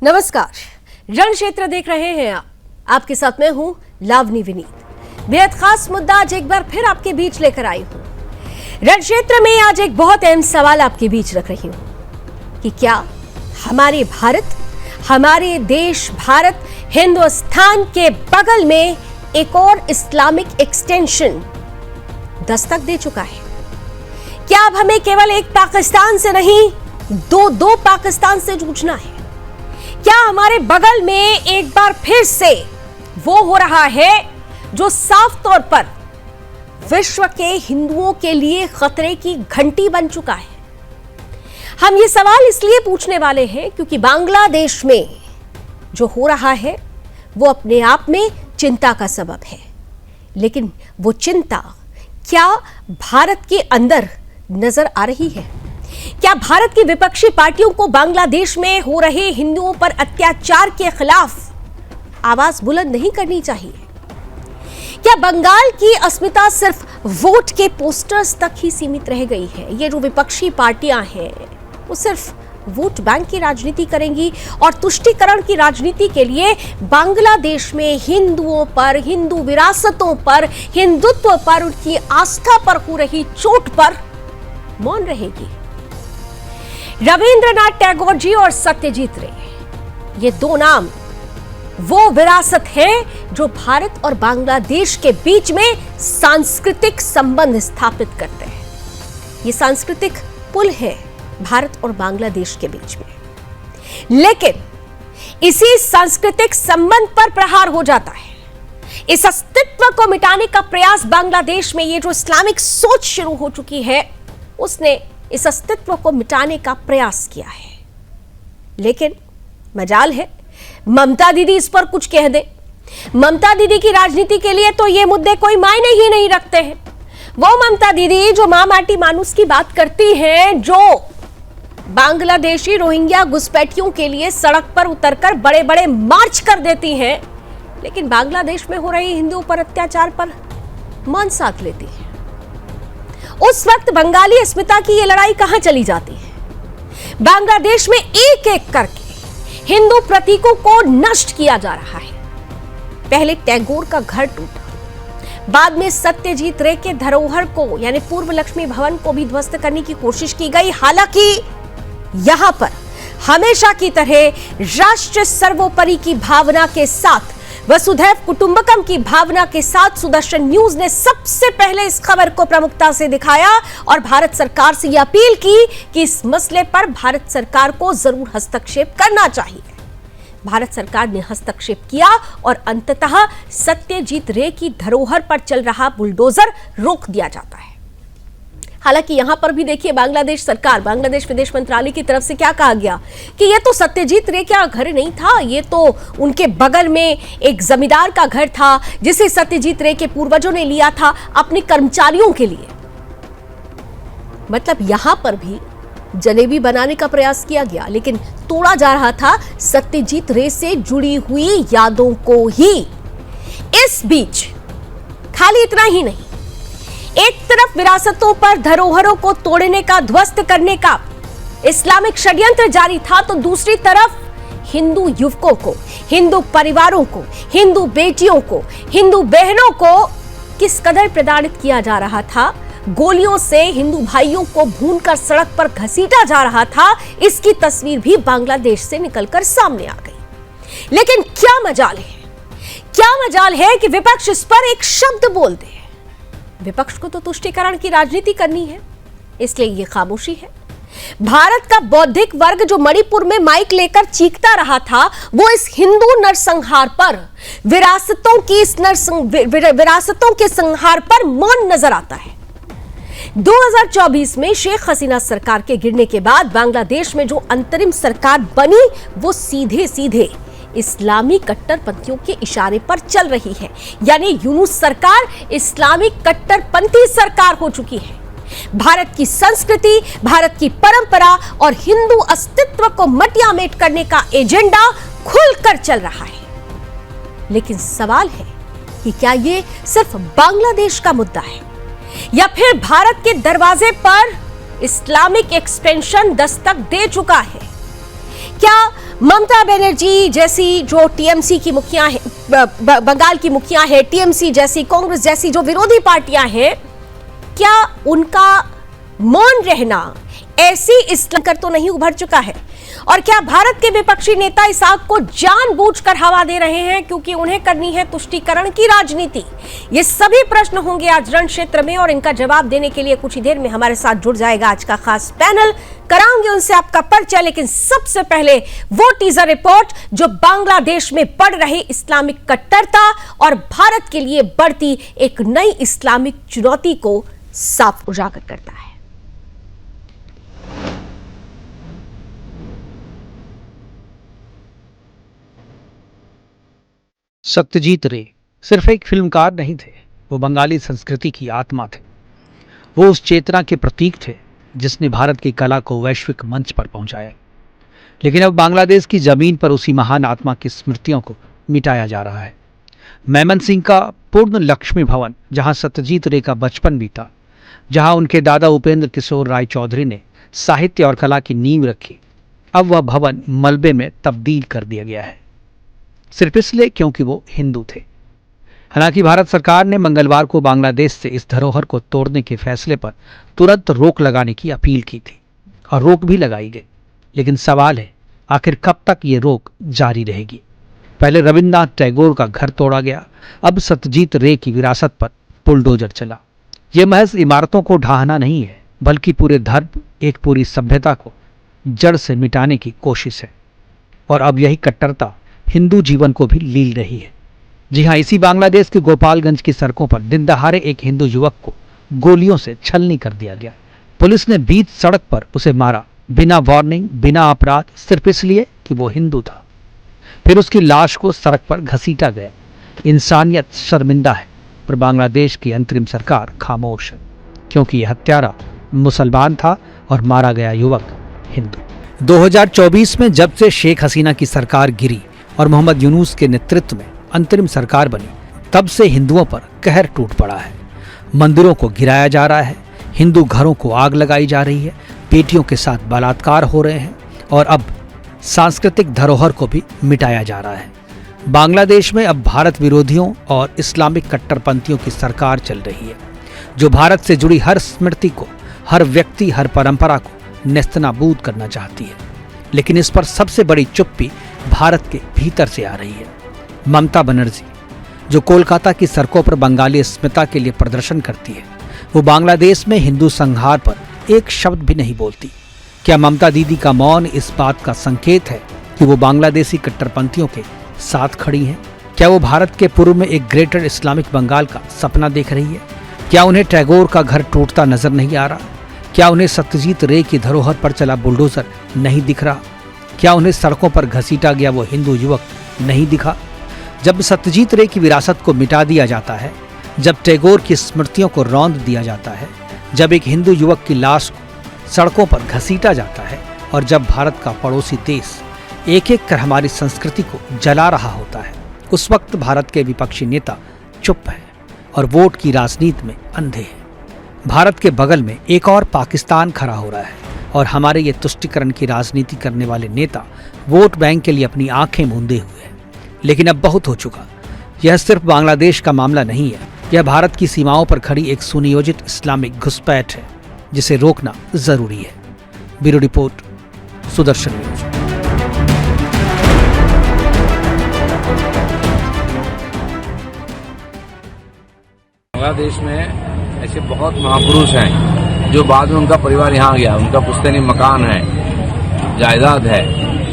नमस्कार, रण क्षेत्र देख रहे हैं आप। आपके साथ मैं हूं लावनी विनीत। बेहद खास मुद्दा आज एक बार फिर आपके बीच लेकर आई हूं। रण क्षेत्र में आज एक बहुत अहम सवाल आपके बीच रख रही हूं कि क्या हमारे भारत, हमारे देश भारत, हिंदुस्तान के बगल में एक और इस्लामिक एक्सटेंशन दस्तक दे चुका है? क्या अब हमें केवल एक पाकिस्तान से नहीं, दो पाकिस्तान से जूझना है? क्या हमारे बगल में एक बार फिर से वो हो रहा है जो साफ तौर पर विश्व के हिंदुओं के लिए खतरे की घंटी बन चुका है? हम ये सवाल इसलिए पूछने वाले हैं क्योंकि बांग्लादेश में जो हो रहा है वो अपने आप में चिंता का सबब है, लेकिन वो चिंता क्या भारत के अंदर नजर आ रही है? क्या भारत की विपक्षी पार्टियों को बांग्लादेश में हो रहे हिंदुओं पर अत्याचार के खिलाफ आवाज बुलंद नहीं करनी चाहिए? क्या बंगाल की अस्मिता सिर्फ वोट के पोस्टर्स तक ही सीमित रह गई है? ये जो विपक्षी पार्टियां हैं वो सिर्फ वोट बैंक की राजनीति करेंगी और तुष्टीकरण की राजनीति के लिए बांग्लादेश में हिंदुओं पर, हिंदू विरासतों पर, हिंदुत्व पर, उनकी आस्था पर हो रही चोट पर मौन रहेगी? रविंद्रनाथ टैगोर जी और सत्यजीत रे, ये दो नाम वो विरासत है जो भारत और बांग्लादेश के बीच में सांस्कृतिक संबंध स्थापित करते हैं। ये सांस्कृतिक पुल है भारत और बांग्लादेश के बीच में, लेकिन इसी सांस्कृतिक संबंध पर प्रहार हो जाता है। इस अस्तित्व को मिटाने का प्रयास बांग्लादेश में ये जो इस्लामिक सोच शुरू हो चुकी है, उसने इस अस्तित्व को मिटाने का प्रयास किया है। लेकिन मजाल है ममता दीदी इस पर कुछ कह दे। ममता दीदी की राजनीति के लिए तो ये मुद्दे कोई मायने ही नहीं रखते हैं। वो ममता दीदी जो मां माटी मानुस की बात करती हैं, जो बांग्लादेशी रोहिंग्या घुसपैठियों के लिए सड़क पर उतरकर बड़े बड़े मार्च कर देती हैं, लेकिन बांग्लादेश में हो रहे हिंदुओं पर अत्याचार पर मौन साध लेती है। उस वक्त बंगाली अस्मिता की ये लड़ाई कहां चली जाती है? बांग्लादेश में एक एक करके हिंदू प्रतीकों को नष्ट किया जा रहा है। पहले टैगोर का घर टूटा, बाद में सत्यजीत रे के धरोहर को यानी पूर्व लक्ष्मी भवन को भी ध्वस्त करने की कोशिश की गई। हालांकि यहां पर हमेशा की तरह राष्ट्र सर्वोपरि की भावना के साथ, वसुधैव कुटुंबकम की भावना के साथ सुदर्शन न्यूज ने सबसे पहले इस खबर को प्रमुखता से दिखाया और भारत सरकार से यह अपील की कि इस मसले पर भारत सरकार को जरूर हस्तक्षेप करना चाहिए। भारत सरकार ने हस्तक्षेप किया और अंततः सत्यजीत रे की धरोहर पर चल रहा बुलडोजर रोक दिया जाता है। हालांकि यहां पर भी देखिए बांग्लादेश सरकार, बांग्लादेश विदेश मंत्रालय की तरफ से क्या कहा गया कि ये तो सत्यजीत रे का घर नहीं था, ये तो उनके बगल में एक जमींदार का घर था जिसे सत्यजीत रे के पूर्वजों ने लिया था अपने कर्मचारियों के लिए। मतलब यहां पर भी जलेबी बनाने का प्रयास किया गया, लेकिन तोड़ा जा रहा था सत्यजीत रे से जुड़ी हुई यादों को ही। इस बीच खाली इतना ही नहीं, एक तरफ विरासतों पर, धरोहरों को तोड़ने का, ध्वस्त करने का इस्लामिक षड्यंत्र जारी था, तो दूसरी तरफ हिंदू युवकों को, हिंदू परिवारों को, हिंदू बेटियों को, हिंदू बहनों को किस कदर प्रताड़ित किया जा रहा था। गोलियों से हिंदू भाइयों को भूनकर सड़क पर घसीटा जा रहा था। इसकी तस्वीर भी बांग्लादेश से निकलकर सामने आ गई। लेकिन क्या मजाल है कि विपक्ष इस पर एक शब्द बोल दे। विपक्ष को तो तुष्टीकरण की राजनीति करनी है, इसलिए ये खामोशी है। भारत का बौद्धिक वर्ग जो मणिपुर में माइक लेकर चीखता रहा था, वो इस हिंदू नरसंहार पर, विरासतों के संहार पर मौन नजर आता है। 2024 में शेख हसीना सरकार के गिरने के बाद बांग्लादेश में जो अंतरिम सरकार बनी, वो सीधे सीधे इस्लामी कट्टरपंथियों के इशारे पर चल रही है। यानी यूनुस सरकार इस्लामिक कट्टरपंथी सरकार हो चुकी है। भारत की संस्कृति, भारत की परंपरा और हिंदू अस्तित्व को मटियामेट करने का एजेंडा खुलकर चल रहा है। लेकिन सवाल है कि क्या ये सिर्फ बांग्लादेश का मुद्दा है या फिर भारत के दरवाजे पर इस्लामिक एक्सपेंशन दस्तक दे चुका है? क्या ममता बनर्जी जैसी जो टीएमसी की मुखिया है, बंगाल की मुखिया है, टीएमसी जैसी, कांग्रेस जैसी जो विरोधी पार्टियां हैं, क्या उनका मौन रहना ऐसी इस्लाम कर तो नहीं उभर चुका है? और क्या भारत के विपक्षी नेता इस आग को जानबूझकर हवा दे रहे हैं क्योंकि उन्हें करनी है तुष्टीकरण की राजनीति? ये सभी प्रश्न होंगे आज रण क्षेत्र में, और इनका जवाब देने के लिए कुछ ही देर में हमारे साथ जुड़ जाएगा आज का खास पैनल। कराऊंगे उनसे आपका परिचय, लेकिन सबसे पहले वो टीजर रिपोर्ट जो बांग्लादेश में बढ़ रही इस्लामिक कट्टरता और भारत के लिए बढ़ती एक नई इस्लामिक चुनौती को साफ उजागर करता है। सत्यजीत रे सिर्फ एक फिल्मकार नहीं थे, वो बंगाली संस्कृति की आत्मा थे। वो उस चेतना के प्रतीक थे जिसने भारत की कला को वैश्विक मंच पर पहुंचाया। लेकिन अब बांग्लादेश की जमीन पर उसी महान आत्मा की स्मृतियों को मिटाया जा रहा है। मैमनसिंह का पूर्ण लक्ष्मी भवन, जहां सत्यजीत रे का बचपन बीता, जहां उनके दादा उपेंद्र किशोर राय चौधरी ने साहित्य और कला की नींव रखी, अब वह भवन मलबे में तब्दील कर दिया गया है, सिर्फ इसलिए क्योंकि वो हिंदू थे। हालांकि भारत सरकार ने मंगलवार को बांग्लादेश से इस धरोहर को तोड़ने के फैसले पर तुरंत रोक लगाने की अपील की थी और रोक भी लगाई गई। लेकिन सवाल है, आखिर कब तक ये रोक जारी रहेगी? पहले रविन्द्रनाथ टैगोर का घर तोड़ा गया, अब सत्यजीत रे की विरासत पर बुलडोजर चला। ये महज इमारतों को ढहाना नहीं है, बल्कि पूरे धर्म, एक पूरी सभ्यता को जड़ से मिटाने की कोशिश है। और अब यही कट्टरता हिंदू जीवन को भी लील रही है। जी हां, इसी बांग्लादेश के गोपालगंज की सड़कों पर दिन दहाड़े एक हिंदू युवक को गोलियों से छलनी कर दिया गया। पुलिस ने बीच सड़क पर उसे मारा, बिना वार्निंग, बिना अपराध, सिर्फ इसलिए कि वो हिंदू था। फिर उसकी लाश को सड़क पर घसीटा गया। इंसानियत शर्मिंदा है, पर बांग्लादेश की अंतरिम सरकार खामोश है, क्योंकि यह हत्यारा मुसलमान था और मारा गया युवक हिंदू। 2024 में जब से शेख हसीना की सरकार गिरी और मोहम्मद यूनुस के नेतृत्व में अंतरिम सरकार बनी, तब से हिंदुओं पर कहर टूट पड़ा है। मंदिरों को गिराया जा रहा है, हिंदू घरों को आग लगाई जा रही है, बेटियों के साथ बलात्कार हो रहे हैं और अब सांस्कृतिक धरोहर को भी मिटाया जा रहा है। बांग्लादेश में अब भारत विरोधियों और इस्लामिक कट्टरपंथियों की सरकार चल रही है, जो भारत से जुड़ी हर स्मृति को, हर व्यक्ति, हर परंपरा को नेस्तनाबूद करना चाहती है। लेकिन इस पर सबसे बड़ी चुप्पी भारत के भीतर से आ रही है। ममता बनर्जी, जो कोलकाता की सड़कों पर बंगाली अस्मिता के लिए प्रदर्शन करती है, वो बांग्लादेश में हिंदू संहार पर एक शब्द भी नहीं बोलती। क्या ममता दीदी का मौन इस बात का संकेत है कि वो बांग्लादेशी कट्टरपंथियों के साथ खड़ी हैं? क्या वो भारत के पूर्व में एक ग्रेटर इस्लामिक बंगाल का सपना देख रही है? क्या उन्हें टैगोर का घर टूटता नजर नहीं आ रहा? क्या उन्हें सत्यजीत रे की धरोहर पर चला बुलडोजर नहीं दिख रहा? क्या उन्हें सड़कों पर घसीटा गया वो हिंदू युवक नहीं दिखा? जब सत्यजीत रे की विरासत को मिटा दिया जाता है, जब टैगोर की स्मृतियों को रौंद दिया जाता है, जब एक हिंदू युवक की लाश को सड़कों पर घसीटा जाता है और जब भारत का पड़ोसी देश एक एक कर हमारी संस्कृति को जला रहा होता है, उस वक्त भारत के विपक्षी नेता चुप है और वोट की राजनीति में अंधे हैं। भारत के बगल में एक और पाकिस्तान खड़ा हो रहा है और हमारे ये तुष्टीकरण की राजनीति करने वाले नेता वोट बैंक के लिए अपनी आंखें मूंदे हुए हैं। लेकिन अब बहुत हो चुका। यह सिर्फ बांग्लादेश का मामला नहीं है, यह भारत की सीमाओं पर खड़ी एक सुनियोजित इस्लामिक घुसपैठ है, जिसे रोकना जरूरी है। Bureau report, Sudarshan news. Bangladesh में ऐसे बहुत महापुरुष हैं जो बाद में उनका परिवार यहाँ गया, उनका पुश्तैनी मकान है, जायदाद है,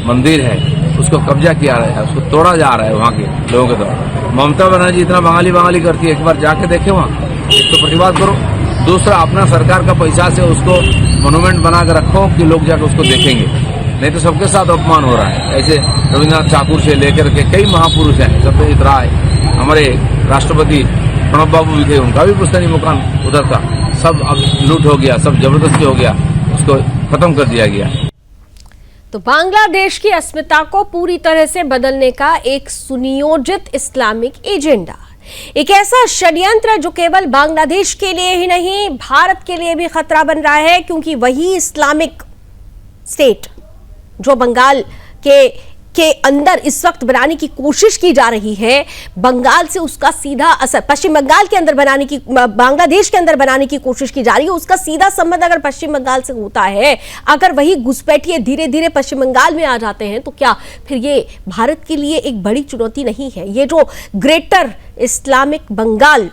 मंदिर है, उसको कब्जा किया रहा है, उसको तोड़ा जा रहा है वहाँ के लोगों के द्वारा। ममता बनर्जी इतना बंगाली करती है, एक बार जाके देखे वहाँ, एक तो प्रतिवाद करो, दूसरा अपना सरकार का पैसा से उसको मोन्यूमेंट बना कर रखो कि लोग जाकर उसको देखेंगे, नहीं तो सबके साथ अपमान हो रहा है। ऐसे रविन्द्रनाथ ठाकुर से लेकर के कई महापुरुष हैं, सत्यजीत राय, हमारे राष्ट्रपति प्रणब बाबू भी थे, उनका भी पुश्तैनी मकान उधर था, सब अब लूट हो गया, सब जबरदस्ती हो गया, उसको खत्म कर दिया गया। तो बांग्लादेश की अस्मिता को पूरी तरह से बदलने का एक सुनियोजित इस्लामिक एजेंडा, एक ऐसा षड्यंत्र जो केवल बांग्लादेश के लिए ही नहीं, भारत के लिए भी खतरा बन रहा है, क्योंकि वही इस्लामिक स्टेट जो बंगाल के के अंदर इस वक्त बनाने की कोशिश की जा रही है, बंगाल से उसका सीधा असर, पश्चिम बंगाल के अंदर बनाने की, बांग्लादेश के अंदर बनाने की कोशिश की जा रही है, उसका सीधा संबंध अगर पश्चिम बंगाल से होता है, अगर वही घुसपैठिए धीरे धीरे पश्चिम बंगाल में आ जाते हैं, तो क्या फिर ये भारत के लिए एक बड़ी चुनौती नहीं है? ये जो ग्रेटर इस्लामिक बंगाल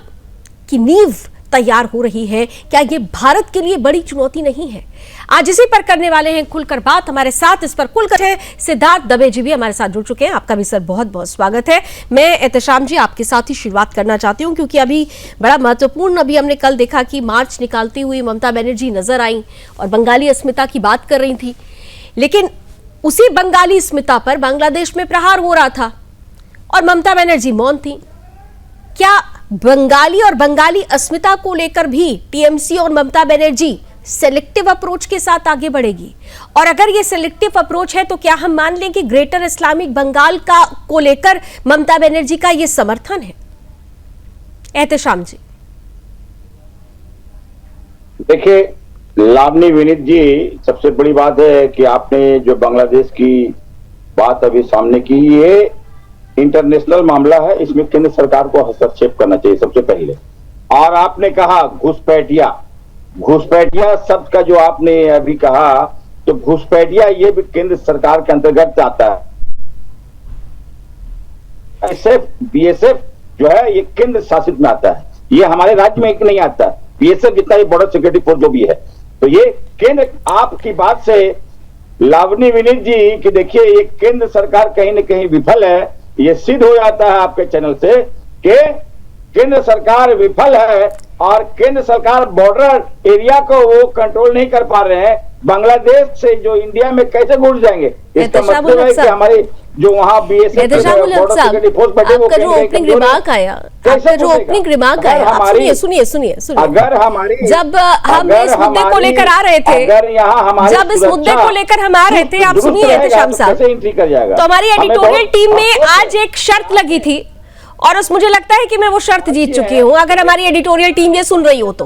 की नींव तैयार हो रही है, क्या ये भारत के लिए बड़ी चुनौती नहीं है? आज इसी पर करने वाले हैं खुलकर बात। हमारे साथ इस पर खुलकर है सिद्धार्थ दबे जी भी हमारे साथ जुड़ चुके हैं। आपका भी सर बहुत बहुत स्वागत है। मैं एहतशाम जी आपके साथ ही शुरुआत करना चाहती हूं, क्योंकि अभी बड़ा महत्वपूर्ण, अभी हमने कल देखा कि मार्च निकालती हुई ममता बनर्जी नजर आई और बंगाली अस्मिता की बात कर रही थी, लेकिन उसी बंगाली अस्मिता पर बांग्लादेश में प्रहार हो रहा था और ममता बनर्जी मौन थी। क्या बंगाली और बंगाली अस्मिता को लेकर भी टीएमसी और ममता बनर्जी सेलेक्टिव अप्रोच के साथ आगे बढ़ेगी? और अगर ये सेलेक्टिव अप्रोच है तो क्या हम मान लें कि ग्रेटर इस्लामिक बंगाल का को लेकर ममता बनर्जी का ये समर्थन है? एहतशाम जी। देखिए लावनी विनीत जी, सबसे बड़ी बात है कि आपने जो बांग्लादेश की बात अभी सामने की, ये इंटरनेशनल मामला है, इसमें केंद्र सरकार को हस्तक्षेप करना चाहिए सबसे पहले। और आपने कहा घुसपैठिया, घुसपैठिया शब्द का जो आपने अभी कहा, तो घुसपैठिया ये भी केंद्र सरकार के अंतर्गत आता है। एसएफ बीएसएफ जो है ये केंद्र शासित में आता है, ये हमारे राज्य में एक नहीं आता। बीएसएफ जितना ही बॉर्डर सिक्योरिटी फोर्स जो भी है, तो ये केंद्र, आपकी बात से लावनी विनीत जी कि देखिए ये केंद्र सरकार कहीं ना कहीं विफल है, ये सिद्ध हो जाता है आपके चैनल से कि केंद्र सरकार विफल है और केंद्र सरकार बॉर्डर एरिया को वो कंट्रोल नहीं कर पा रहे हैं। बांग्लादेश से जो इंडिया में कैसे घुस जाएंगे? इसका मतलब है कि हमारे जो वहाँ बीएसएफ आपका जो ओपनिंग रिमार्क आया, आपका जो ओपनिंग रिमार्क आया, सुनिए सुनिए, अगर हमारी, जब हम इस मुद्दे को लेकर आ रहे थे, जब इस मुद्दे को लेकर हम आ रहे थे, आप सुनिए एहतशाम साहब, तो हमारी एडिटोरियल टीम में आज एक शर्त लगी थी और उस मुझे लगता है कि मैं वो शर्त जीत चुकी हूं, अगर हमारी एडिटोरियल टीम ये सुन रही हो तो,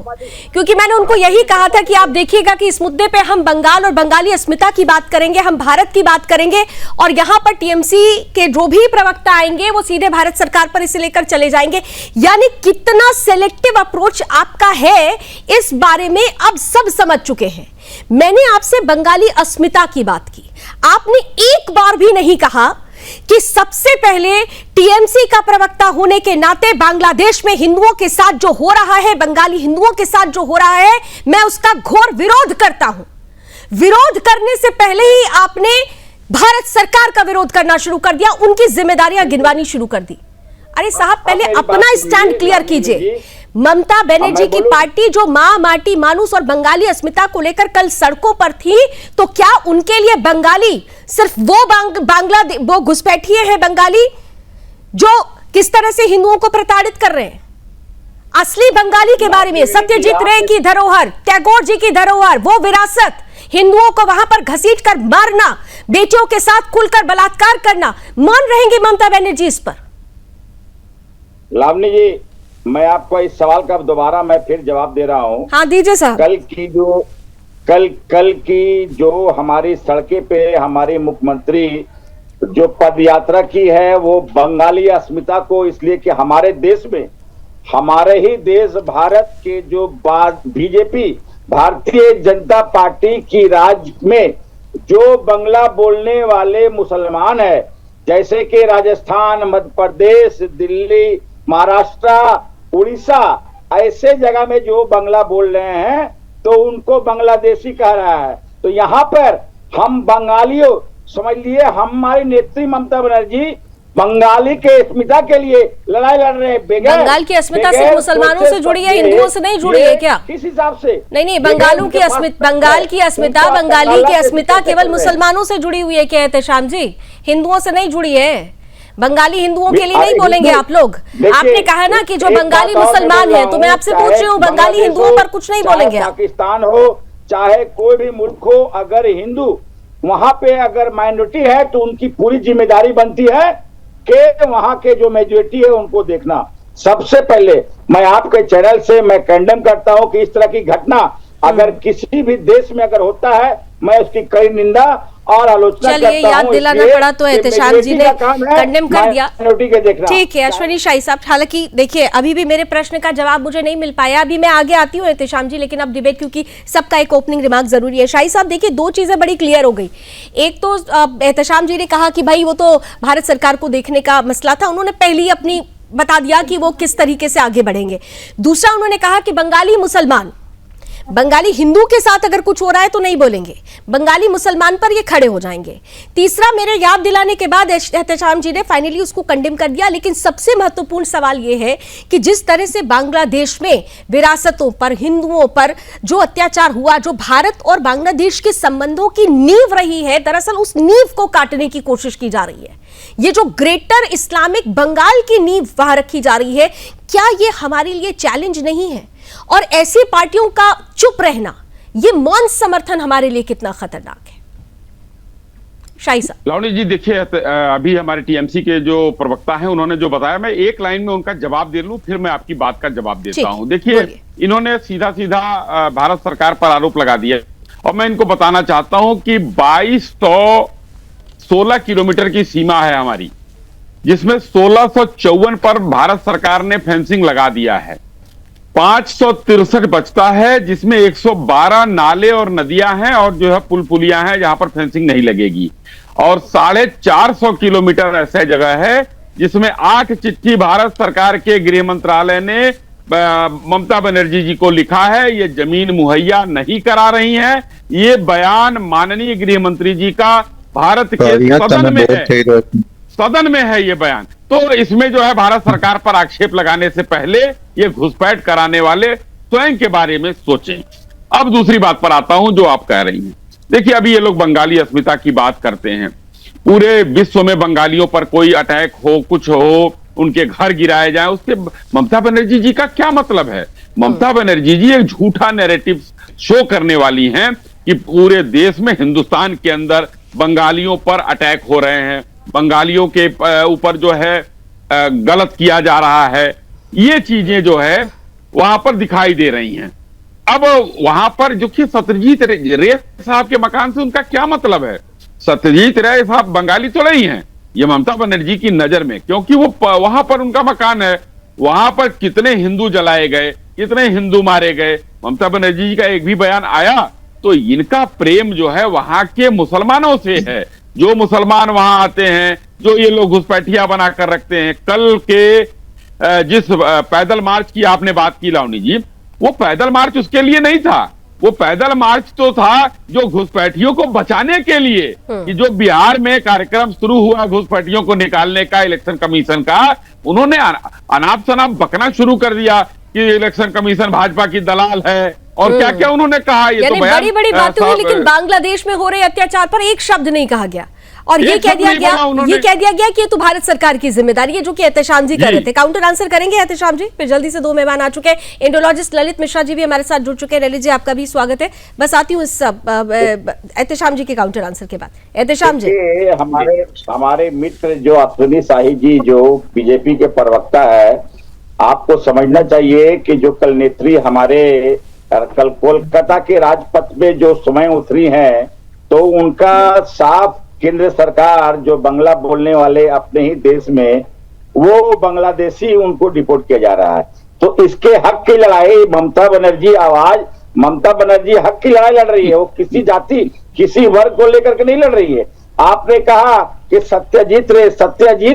क्योंकि मैंने उनको यही कहा था कि आप देखिएगा कि इस मुद्दे पे हम बंगाल और बंगाली अस्मिता की बात करेंगे, हम भारत की बात करेंगे और यहां पर टीएमसी के जो भी प्रवक्ता आएंगे वो सीधे भारत सरकार पर इसे लेकर चले जाएंगे। यानी कितना सेलेक्टिव अप्रोच आपका है इस बारे में अब सब समझ चुके हैं। मैंने आपसे बंगाली अस्मिता की बात की, आपने एक बार भी नहीं कहा कि सबसे पहले टीएमसी का प्रवक्ता होने के नाते बांग्लादेश में हिंदुओं के साथ जो हो रहा है, बंगाली हिंदुओं के साथ जो हो रहा है, मैं उसका घोर विरोध करता हूं। विरोध करने से पहले ही आपने भारत सरकार का विरोध करना शुरू कर दिया, उनकी जिम्मेदारियां गिनवानी शुरू कर दी। अरे साहब, पहले अपना स्टैंड क्लियर कीजिए। ममता बनर्जी की पार्टी जो मां, माटी, मानुस और बंगाली अस्मिता को लेकर कल सड़कों पर थी, तो क्या उनके लिए बंगाली सिर्फ वो घुसपैठिए हैं बंगाली जो किस तरह से हिंदुओं को प्रताड़ित कर रहे हैं? असली बंगाली के बारे में सत्यजीत रे की धरोहर, टैगोर जी की धरोहर, वो विरासत, हिंदुओं को वहां पर घसीट कर मारना, बेटियों के साथ खुलकर बलात्कार करना, मान रहेंगे ममता बनर्जी इस पर? लावनी जी, मैं आपको इस सवाल का दोबारा मैं फिर जवाब दे रहा हूं। हाँ दीजिए साहब। कल की जो हमारी सड़कें पे हमारे मुख्यमंत्री जो पद यात्रा की है, वो बंगाली अस्मिता को, इसलिए कि हमारे देश में, हमारे ही देश भारत के जो बीजेपी भारतीय जनता पार्टी की राज्य में जो बंगला बोलने वाले मुसलमान है, जैसे कि राजस्थान, मध्य प्रदेश, दिल्ली, महाराष्ट्र, उड़ीसा, ऐसे जगह में जो बंगला बोल रहे हैं तो उनको बांग्लादेशी कह रहा है। तो यहाँ पर हम बंगालियों, समझ लिए, हमारी नेत्री ममता बनर्जी बंगाली के अस्मिता के लिए लड़ाई लड़ रहे हैं। बंगाल की अस्मिता सिर्फ मुसलमानों से जुड़ी है, हिंदुओं से नहीं जुड़ी है क्या? किस हिसाब से? नहीं, बंगालों की अस्मिता, बंगाल की अस्मिता, बंगाली की अस्मिता केवल मुसलमानों से जुड़ी हुई है क्या एहतशाम जी? हिंदुओं से नहीं जुड़ी है। बंगाली हिंदुओं के लिए नहीं बोलेंगे आप लोग। आपने कहा ना कि जो बंगाली मुसलमान है, तो मैं आपसे पूछ रही हूँ, बंगाली हिंदुओं पर कुछ नहीं बोलेंगे आप? पाकिस्तान हो चाहे कोई भी मुल्क हो, अगर हिंदू वहां पे अगर माइनॉरिटी है तो उनकी पूरी जिम्मेदारी बनती है कि वहां के जो मेजोरिटी है उनको देखना। सबसे पहले मैं आपके चैनल से मैं कंडेम करता हूं कि इस तरह की घटना अगर किसी भी देश में अगर होता है, मैं उसकी कड़ी निंदा और आलोचना चलिए, करता याद हूं दिलाना इसलिए पड़ा तो कि एहतेशाम जी ने मेरी बेटी का काम है कंडेम कर दिया। माइनॉरिटी के देखना। ठीक है अश्विनी शाही साहब, हालांकि देखिए अभी भी मेरे प्रश्न का जवाब मुझे नहीं मिल पाया, अभी मैं आगे आती हूँ एहतेशाम जी, लेकिन अब डिबेट क्योंकि सबका एक ओपनिंग रिमार्क जरूरी है। शाही साहब देखिए, दो चीजें बड़ी क्लियर हो गई। एक तो एहतेशाम जी ने कहा कि भाई वो तो भारत सरकार को देखने का मसला था, उन्होंने पहली अपनी बता दिया कि वो किस तरीके से आगे बढ़ेंगे। दूसरा उन्होंने कहा कि बंगाली मुसलमान, बंगाली हिंदू के साथ अगर कुछ हो रहा है तो नहीं बोलेंगे, बंगाली मुसलमान पर ये खड़े हो जाएंगे। तीसरा, मेरे याद दिलाने के बाद एहतेशाम जी ने फाइनली उसको कंडेम कर दिया। लेकिन सबसे महत्वपूर्ण सवाल ये है कि जिस तरह से बांग्लादेश में विरासतों पर, हिंदुओं पर जो अत्याचार हुआ, जो भारत और बांग्लादेश के संबंधों की नींव रही है, दरअसल उस नींव को काटने की कोशिश की जा रही है। ये जो ग्रेटर इस्लामिक बंगाल की नींव वहां रखी जा रही है, क्या ये हमारे लिए चैलेंज नहीं है? और ऐसी पार्टियों का चुप रहना, ये मौन समर्थन हमारे लिए कितना खतरनाक है? शाही साहब। लावणी जी देखिए, अभी हमारे टीएमसी के जो प्रवक्ता हैं उन्होंने जो बताया, मैं एक लाइन में उनका जवाब दे लूं, फिर मैं आपकी बात का जवाब देता हूं। देखिए, इन्होंने सीधा सीधा भारत सरकार पर आरोप लगा दिया और मैं इनको बताना चाहता हूं कि 2216 किलोमीटर की सीमा है हमारी, जिसमें 1654 पर भारत सरकार ने फेंसिंग लगा दिया है। 563 बचता है, जिसमें 112 नाले और नदियां हैं और जो है पुल पुलियां हैं जहां पर फेंसिंग नहीं लगेगी। और 450 किलोमीटर ऐसा जगह है जिसमें 8 चिट्ठी भारत सरकार के गृह मंत्रालय ने ममता बनर्जी जी को लिखा है, ये जमीन मुहैया नहीं करा रही है। ये बयान माननीय गृह मंत्री जी का भारत के सदन में है, सदन में है ये बयान। तो इसमें जो है भारत सरकार पर आक्षेप लगाने से पहले ये घुसपैठ कराने वाले स्वयं के बारे में सोचें। अब दूसरी बात पर आता हूं जो आप कह रही हैं। देखिए, अभी ये लोग बंगाली अस्मिता की बात करते हैं। पूरे विश्व में बंगालियों पर कोई अटैक हो, कुछ हो, उनके घर गिराए जाए, उसके ममता बनर्जी जी का क्या मतलब है? ममता बनर्जी जी एक झूठा नैरेटिव शो करने वाली हैं कि पूरे देश में, हिंदुस्तान के अंदर बंगालियों पर अटैक हो रहे हैं, बंगालियों के ऊपर जो है गलत किया जा रहा है। ये चीजें जो है वहां पर दिखाई दे रही हैं। अब वहां पर जो कि सत्यजीत रे साहब के मकान से उनका क्या मतलब है? सत्यजीत रे साहब बंगाली तो नहीं है ये ममता बनर्जी की नजर में, क्योंकि वो वहां पर उनका मकान है। वहां पर कितने हिंदू जलाए गए, कितने हिंदू मारे गए, ममता बनर्जी जी का एक भी बयान आया? तो इनका प्रेम जो है वहां के मुसलमानों से है। जो मुसलमान वहां आते हैं, जो ये लोग घुसपैठिया बनाकर रखते हैं। कल के जिस पैदल मार्च की आपने बात की लावनी जी, वो पैदल मार्च उसके लिए नहीं था, वो पैदल मार्च तो था जो घुसपैठियों को बचाने के लिए, कि जो बिहार में कार्यक्रम शुरू हुआ घुसपैठियों को निकालने का इलेक्शन कमीशन का, उन्होंने अनाप शनाप बकना शुरू कर दिया कि इलेक्शन कमीशन भाजपा की दलाल है और क्या क्या उन्होंने कहा। ये तो बड़ी बड़ी बातें हुई, लेकिन बांग्लादेश में हो रहे अत्याचार पर एक शब्द नहीं कहा गया और ये कह दिया गया कि ये तो भारत सरकार की जिम्मेदारी है, जो कि एहतेशाम जी कर रहे थे। काउंटर आंसर करेंगे एहतेशाम जी? फिर जल्दी से दो मेहमान आ चुके हैं, इंडोलॉजिस्ट ललित मिश्रा जी भी हमारे साथ जुड़ चुके हैं। ललित जी, आपका भी स्वागत है। बस आती हूँ इस एहतेशाम जी के काउंटर आंसर के बाद। एहतेशाम जी, हमारे मित्र जो अश्विनी शाही जी जो बीजेपी के प्रवक्ता है, आपको समझना चाहिए कि जो कल नेत्री हमारे कल कोलकाता के राजपथ में जो समय उतरी हैं, तो उनका साफ केंद्र सरकार जो बांग्ला बोलने वाले अपने ही देश में, वो बांग्लादेशी उनको डिपोर्ट किया जा रहा है। तो इसके हक की लड़ाई ममता बनर्जी हक की लड़ाई लड़ रही है। वो किसी जाति, किसी वर्ग को लेकर के नहीं लड़ रही है। आपने कहा कि सत्यजीत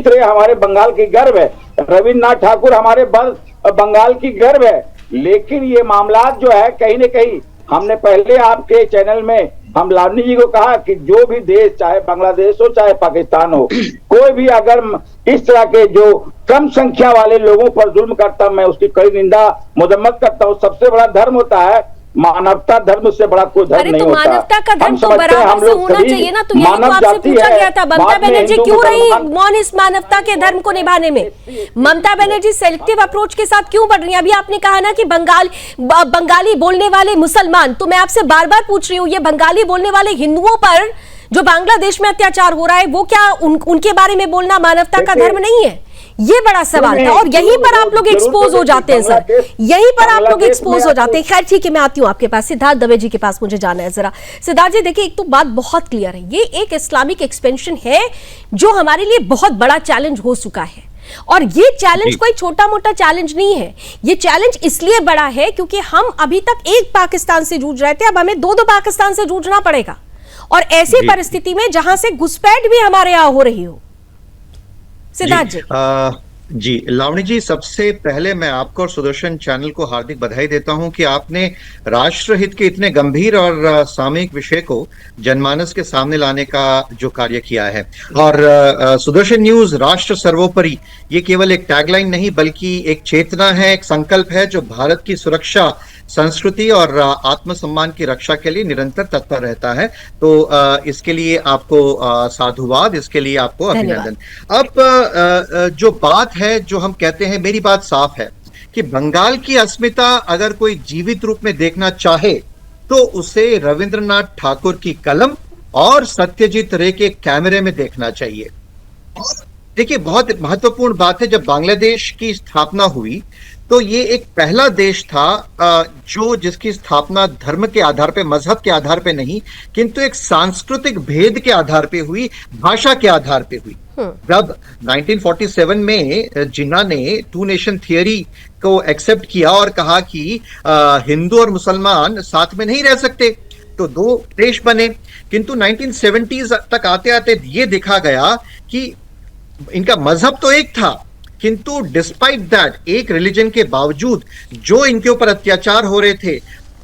रे हमारे बंगाल की गर्व है, रविन्द्रनाथ ठाकुर हमारे बंगाल की गर्व है। लेकिन ये मामला जो है कहीं न कहीं, हमने पहले आपके चैनल में हम लावनी जी को कहा कि जो भी देश, चाहे बांग्लादेश हो चाहे पाकिस्तान हो, कोई भी अगर इस तरह के जो कम संख्या वाले लोगों पर जुल्म करता, मैं उसकी कड़ी निंदा मजम्मत करता हूँ। सबसे बड़ा धर्म होता है मानवता, धर्म से बड़ा कोई धर्म नहीं होता। मानवता का धर्म तो बराबर से होना चाहिए ना। तो यही तो आपसे पूछा गया था, ममता बनर्जी क्यों रही मौन इस मानवता के धर्म को निभाने में? ममता बनर्जी सेलेक्टिव अप्रोच के साथ क्यों बढ़ रही है? अभी आपने कहा ना कि बंगाली बोलने वाले मुसलमान, तो मैं आपसे बार बार पूछ रही हूँ, ये बंगाली बोलने वाले हिंदुओं पर जो बांग्लादेश में अत्याचार हो रहा है वो क्या उनके बारे में बोलना मानवता का धर्म नहीं है? ये बड़ा सवाल था और यहीं पर आप लोग एक्सपोज हो जाते हैं सर, यहीं पर आप लोग एक्सपोज हो जाते हैं। खैर ठीक है, मैं आती हूं आपके पास, सिद्धार्थ दवे जी के पास मुझे जाना है जरा। सिद्धार्थ जी देखिए, एक तो बात बहुत क्लियर है, ये एक इस्लामिक एक्सपेंशन है जो हमारे लिए बहुत बड़ा चैलेंज हो चुका है और ये चैलेंज कोई छोटा मोटा चैलेंज नहीं है। ये चैलेंज इसलिए बड़ा है क्योंकि हम अभी तक एक पाकिस्तान से जूझ रहे थे, अब हमें दो पाकिस्तान से जूझना पड़ेगा और ऐसी परिस्थिति में जहां से घुसपैठ भी हमारे यहां हो रही हो। सिद्धार्थ जी लावणी जी, सबसे पहले मैं आपको और सुदर्शन चैनल को हार्दिक बधाई देता हूं कि आपने राष्ट्रहित के इतने गंभीर और सामयिक विषय को जनमानस के सामने लाने का जो कार्य किया है। और सुदर्शन न्यूज राष्ट्र सर्वोपरि, ये केवल एक टैगलाइन नहीं बल्कि एक चेतना है, एक संकल्प है जो भारत की सुरक्षा, संस्कृति और आत्मसम्मान की रक्षा के लिए निरंतर तत्पर रहता है। तो इसके लिए आपको साधुवाद, इसके लिए आपको अभिनंदन। अब जो बात है, जो हम कहते हैं, मेरी बात साफ है कि बंगाल की अस्मिता अगर कोई जीवित रूप में देखना चाहे तो उसे रविंद्रनाथ ठाकुर की कलम और सत्यजीत रे के कैमरे में देखना चाहिए। देखिए, बहुत महत्वपूर्ण बात है, जब बांग्लादेश की स्थापना हुई तो ये एक पहला देश था जो जिसकी स्थापना धर्म के आधार पे, मजहब के आधार पे नहीं, किंतु एक सांस्कृतिक भेद के आधार पे हुई, भाषा के आधार पे हुई। जब 1947 में जिन्ना ने टू नेशन थियरी को एक्सेप्ट किया और कहा कि हिंदू और मुसलमान साथ में नहीं रह सकते, तो दो देश बने। किंतु 1970s तक आते आते ये देखा गया कि इनका मजहब तो एक था, किंतु डिस्पाइट दैट, एक रिलीजन के बावजूद जो इनके ऊपर अत्याचार हो रहे थे,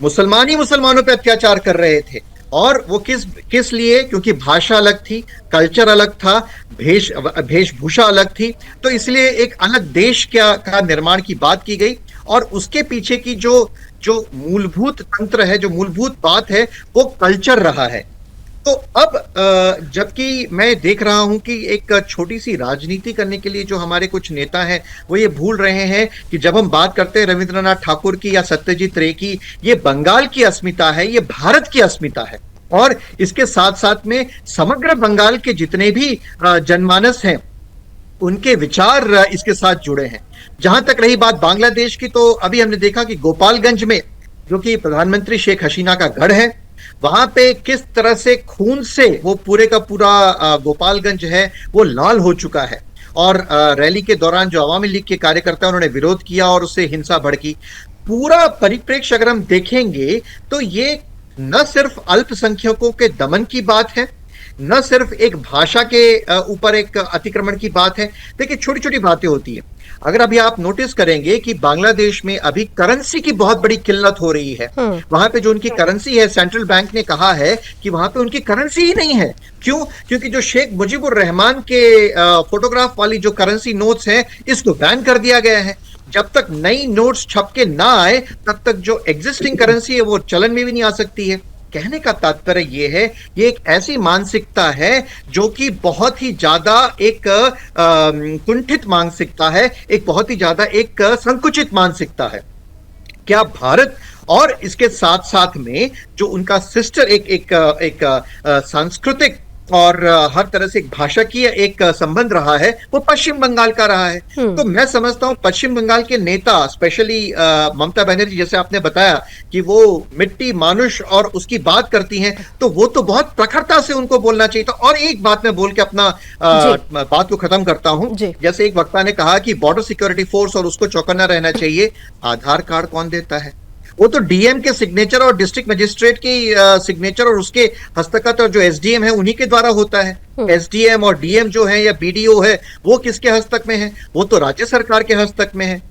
मुसलमान ही मुसलमानों पे अत्याचार कर रहे थे। और वो किस लिए? क्योंकि भाषा अलग थी, कल्चर अलग था, वेशभूषा अलग थी, तो इसलिए एक अलग देश का निर्माण की बात की गई। और उसके पीछे की जो मूलभूत तंत्र है, जो मूलभूत बात है, वो कल्चर रहा है। तो अब जबकि मैं देख रहा हूं कि एक छोटी सी राजनीति करने के लिए जो हमारे कुछ नेता हैं वो ये भूल रहे हैं कि जब हम बात करते हैं रविंद्रनाथ ठाकुर की या सत्यजीत रे की, ये बंगाल की अस्मिता है, ये भारत की अस्मिता है। और इसके साथ साथ में समग्र बंगाल के जितने भी जनमानस हैं उनके विचार इसके साथ जुड़े हैं। जहां तक रही बात बांग्लादेश की, तो अभी हमने देखा कि गोपालगंज में, जो कि प्रधानमंत्री शेख हसीना का गढ़ है, वहां पे किस तरह से खून से वो पूरे का पूरा गोपालगंज है वो लाल हो चुका है। और रैली के दौरान जो अवामी लीग के कार्यकर्ता उन्होंने विरोध किया और उससे हिंसा भड़की। पूरा परिप्रेक्ष्य अगर हम देखेंगे तो ये न सिर्फ अल्पसंख्यकों के दमन की बात है, न सिर्फ एक भाषा के ऊपर एक अतिक्रमण की बात है। देखिए, छोटी छोटी बातें होती है। अगर अभी आप नोटिस करेंगे कि बांग्लादेश में अभी करेंसी की बहुत बड़ी किल्लत हो रही है। वहां पे जो उनकी करेंसी है, सेंट्रल बैंक ने कहा है कि वहां पे उनकी करेंसी ही नहीं है। क्यों? क्योंकि जो शेख मुजीबुर रहमान के फोटोग्राफ वाली जो करेंसी नोट्स हैं, इसको बैन कर दिया गया है। जब तक नई नोट्स छप के ना आए तब तक जो एग्जिस्टिंग करेंसी है वो चलन में भी नहीं आ सकती है। कहने का तात्पर्य ये है, ये एक ऐसी मानसिकता है जो कि बहुत ही ज्यादा एक कुंठित मानसिकता है, एक बहुत ही ज्यादा एक संकुचित मानसिकता है। क्या भारत और इसके साथ साथ में जो उनका सिस्टर एक सांस्कृतिक और हर तरह से एक भाषा की एक संबंध रहा है, वो पश्चिम बंगाल का रहा है। तो मैं समझता हूं पश्चिम बंगाल के नेता, स्पेशली ममता बनर्जी, जैसे आपने बताया कि वो मिट्टी मानुष और उसकी बात करती हैं, तो वो तो बहुत प्रखरता से उनको बोलना चाहिए था। और एक बात मैं बोल के अपना बात को खत्म करता हूं। जैसे एक वक्ता ने कहा कि बॉर्डर सिक्योरिटी फोर्स और उसको चौकन्ना रहना चाहिए। आधार कार्ड कौन देता है? वो तो डीएम के सिग्नेचर और डिस्ट्रिक्ट मजिस्ट्रेट की सिग्नेचर और उसके हस्तखत और जो एसडीएम है उन्हीं के द्वारा होता है। एसडीएम और डीएम जो है या बीडीओ है वो किसके हस्तक में है? वो तो राज्य सरकार के हस्तक में है।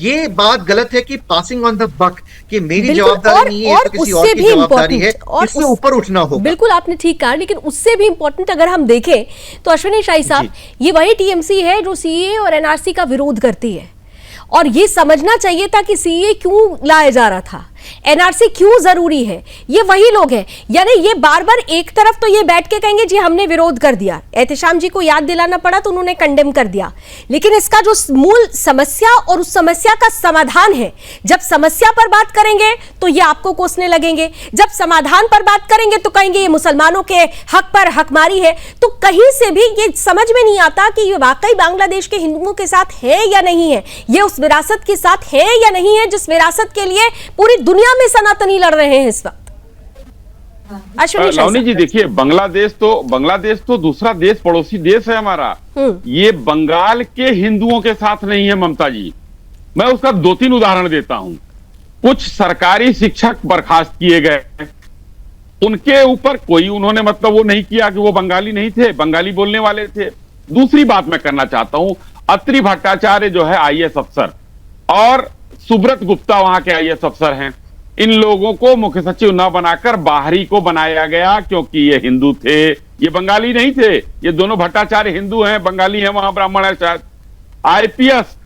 ये बात गलत है कि पासिंग ऑन द बक, कि मेरी जवाबदारी नहीं है, तो किसी और की जवाबदारी है, इससे ऊपर उठना होगा। बिल्कुल आपने ठीक कहा, लेकिन उससे भी इंपॉर्टेंट अगर हम देखें तो अश्विनी शाही साहब, ये वही टीएमसी है जो सीए और एनआरसी का विरोध करती है। और ये समझना चाहिए था कि सीए क्यों लाया जा रहा था। एनआरसी क्यों जरूरी है, ये वही लोग हैं। यानी ये बार बार एक तरफ तो ये बैठ के कहेंगे जी हमने विरोध कर दिया, एहतेशाम जी को याद दिलाना पड़ा तो उन्होंने कंडेम कर दिया, लेकिन इसका जो मूल समस्या और उस समस्या का समाधान है, जब समस्या पर बात करेंगे तो ये आपको कोसने लगेंगे, जब समाधान पर बात करेंगे तो कहेंगे ये मुसलमानों के हक पर हकमारी है। तो कहीं से भी ये समझ में नहीं आता कि ये वाकई बांग्लादेश के हिंदुओं के साथ है या नहीं है, ये उस विरासत के साथ है या नहीं है जिस विरासत के लिए पूरी दुनिया में सनातनी लड़ रहे हैं इस वक्त। लावनी जी देखिए, बांग्लादेश तो दूसरा देश, पड़ोसी देश है हमारा। ये बंगाल के हिंदुओं के साथ नहीं है ममता जी। मैं उसका 2-3 उदाहरण देता हूं। कुछ सरकारी शिक्षक बर्खास्त किए गए, उनके ऊपर कोई उन्होंने मतलब वो नहीं किया कि वो बंगाली नहीं थे, बंगाली बोलने वाले थे। दूसरी बात मैं करना चाहता हूं, अत्रि भट्टाचार्य जो है आईएएस अफसर और सुब्रत गुप्ता वहां के आईएएस अफसर हैं, इन लोगों को मुख्य सचिव न बनाकर बाहरी को बनाया गया क्योंकि ये हिंदू थे, ये बंगाली नहीं थे। ये दोनों भट्टाचार्य हिंदू हैं, बंगाली हैं, वहां ब्राह्मण है शायद। आईपीएस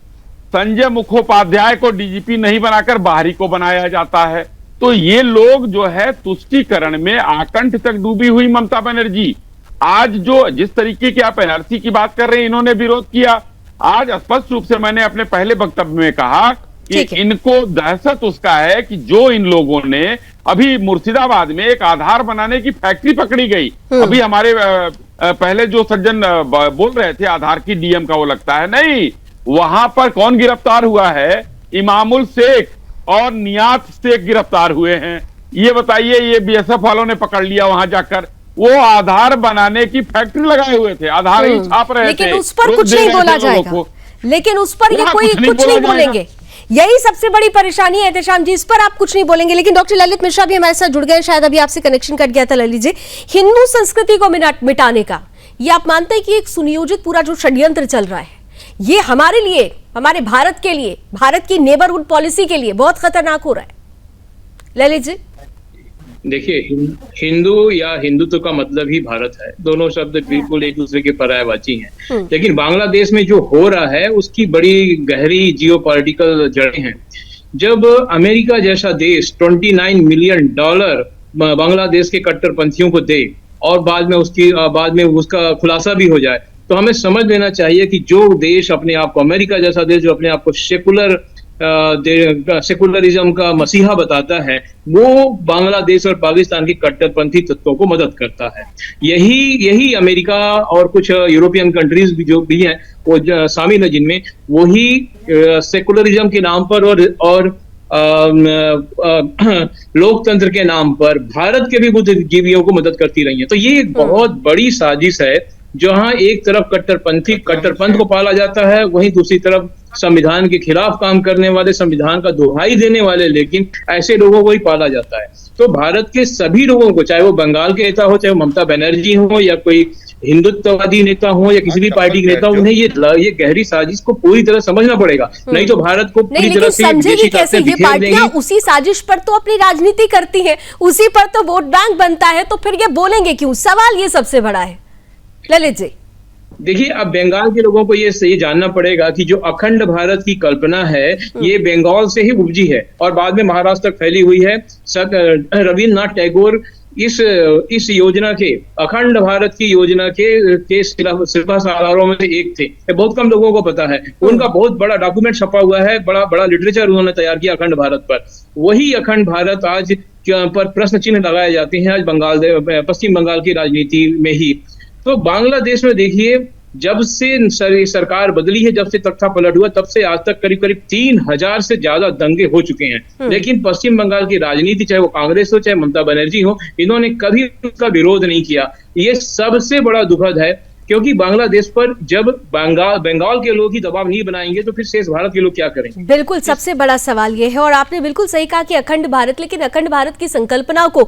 संजय मुखोपाध्याय को डीजीपी नहीं बनाकर बाहरी को बनाया जाता है। तो ये लोग जो है तुष्टीकरण में आकंठ तक डूबी हुई ममता बनर्जी, आज जो जिस तरीके की आप एनआरसी की बात कर रहे हैं, इन्होंने विरोध किया। आज स्पष्ट रूप से मैंने अपने पहले वक्तव्य में कहा कि इनको दहशत उसका है कि जो इन लोगों ने अभी मुर्शिदाबाद में एक आधार बनाने की फैक्ट्री पकड़ी गई। अभी हमारे पहले जो सज्जन बोल रहे थे आधार की डीएम का, वो लगता है नहीं, वहां पर कौन गिरफ्तार हुआ है? इमामुल शेख और नियात शेख गिरफ्तार हुए हैं। ये बताइए, ये बीएसएफ वालों ने पकड़ लिया वहां जाकर। वो आधार बनाने की फैक्ट्री लगाए हुए थे, आधार ही छाप रहे थे, लेकिन उस पर कुछ नहीं बोला जाएगा, लेकिन उस पर ये कोई कुछ नहीं बोलेंगे। यही सबसे बड़ी परेशानी है एहतेशाम जी, इस पर आप कुछ नहीं बोलेंगे। लेकिन डॉक्टर ललित मिश्रा भी हमारे साथ जुड़ गए, शायद अभी आपसे कनेक्शन कट गया था ललित जी। हिंदू संस्कृति को मिटाने का ये आप मानते हैं कि एक सुनियोजित पूरा जो षड्यंत्र चल रहा है, ये हमारे लिए, हमारे भारत के लिए, भारत की नेबरहुड पॉलिसी के लिए बहुत खतरनाक हो रहा है? ललित जी देखिए, हिंदू या हिंदुत्व का मतलब ही भारत है, दोनों शब्द बिल्कुल एक दूसरे के पर्यायवाची हैं। लेकिन बांग्लादेश में जो हो रहा है उसकी बड़ी गहरी जियोपॉलिटिकल जड़ें हैं। जब अमेरिका जैसा देश $29 मिलियन बांग्लादेश के कट्टरपंथियों को दे और बाद में उसका खुलासा भी हो जाए, तो हमें समझ लेना चाहिए कि जो देश अपने आप को, अमेरिका जैसा देश जो अपने आप को सेकुलरिज्म का मसीहा बताता है, वो बांग्लादेश और पाकिस्तान की कट्टरपंथी तत्वों को मदद करता है। यही अमेरिका और कुछ यूरोपियन कंट्रीज भी जो भी हैं वो शामिल है, जिनमें वही सेकुलरिज्म के नाम पर और लोकतंत्र के नाम पर भारत के भी बुद्धिजीवियों को मदद करती रही है। तो ये एक बहुत बड़ी साजिश है, जहां एक तरफ कट्टरपंथ को पाला जाता है, वहीं दूसरी तरफ संविधान के खिलाफ काम करने वाले, संविधान का दुहाई देने वाले, लेकिन ऐसे लोगों को ही पाला जाता है। तो भारत के सभी लोगों को, चाहे वो बंगाल के नेता हो, चाहे वो ममता बनर्जी हो, या कोई हिंदुत्ववादी नेता हो, या किसी भी पार्टी के नेता हो, उन्हें ये गहरी साजिश को पूरी तरह समझना पड़ेगा, नहीं तो भारत को पूरी तरह से समझेगी कैसे? ये पार्टियां उसी साजिश पर तो अपनी राजनीति करती हैं, उसी पर तो वोट बैंक बनता है, तो फिर ये बोलेंगे क्यों? सवाल ये सबसे बड़ा है ललित जी। देखिए, अब बंगाल के लोगों को ये जानना पड़ेगा कि जो अखंड भारत की कल्पना है, ये बंगाल से ही उपजी है और बाद में महाराष्ट्र तक फैली हुई है। रविन्द्रनाथ टैगोर इस योजना के, अखंड भारत की योजना के शिल्पकारों में से एक थे। बहुत कम लोगों को पता है। उनका बहुत बड़ा डॉक्यूमेंट छपा हुआ है, बड़ा लिटरेचर उन्होंने तैयार किया अखंड भारत पर। वही अखंड भारत आज पर प्रश्न चिन्ह लगाए जाते हैं, आज पश्चिम बंगाल की राजनीति में ही। तो बांग्लादेश में देखिए, जब से सरकार बदली है, जब से तख्ता पलट हुआ, तब से आज तक करीब 3000 से ज्यादा दंगे हो चुके हैं। लेकिन पश्चिम बंगाल की राजनीति, चाहे वो कांग्रेस हो, चाहे ममता बनर्जी हो, इन्होंने कभी उसका विरोध नहीं किया। ये सबसे बड़ा दुखद है, क्योंकि बांग्लादेश पर जब बंगाल के लोग ही दबाव नहीं बनाएंगे, तो फिर शेष भारत के लोग क्या करेंगे? बिल्कुल, सबसे बड़ा सवाल ये है। और आपने बिल्कुल सही कहा कि अखंड भारत, लेकिन अखंड भारत की संकल्पना को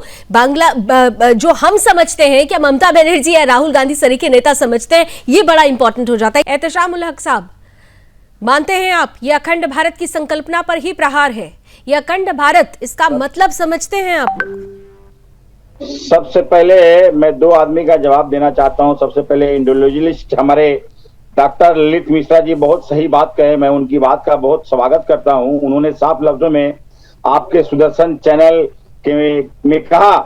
जो हम समझते हैं, क्या ममता बनर्जी या राहुल गांधी सरी के नेता समझते हैं, ये बड़ा इंपॉर्टेंट हो जाता है। एहतेशाम उल हक साहब, मानते हैं आप ये अखंड भारत की संकल्पना पर ही प्रहार है? ये अखंड भारत, इसका मतलब समझते हैं आप? सबसे पहले मैं 2 आदमी का जवाब देना चाहता हूं। सबसे पहले इंडोलॉजिस्ट हमारे डॉक्टर ललित मिश्रा जी बहुत सही बात कहे, मैं उनकी बात का बहुत स्वागत करता हूं। उन्होंने साफ लफ्जों में आपके सुदर्शन चैनल में कहा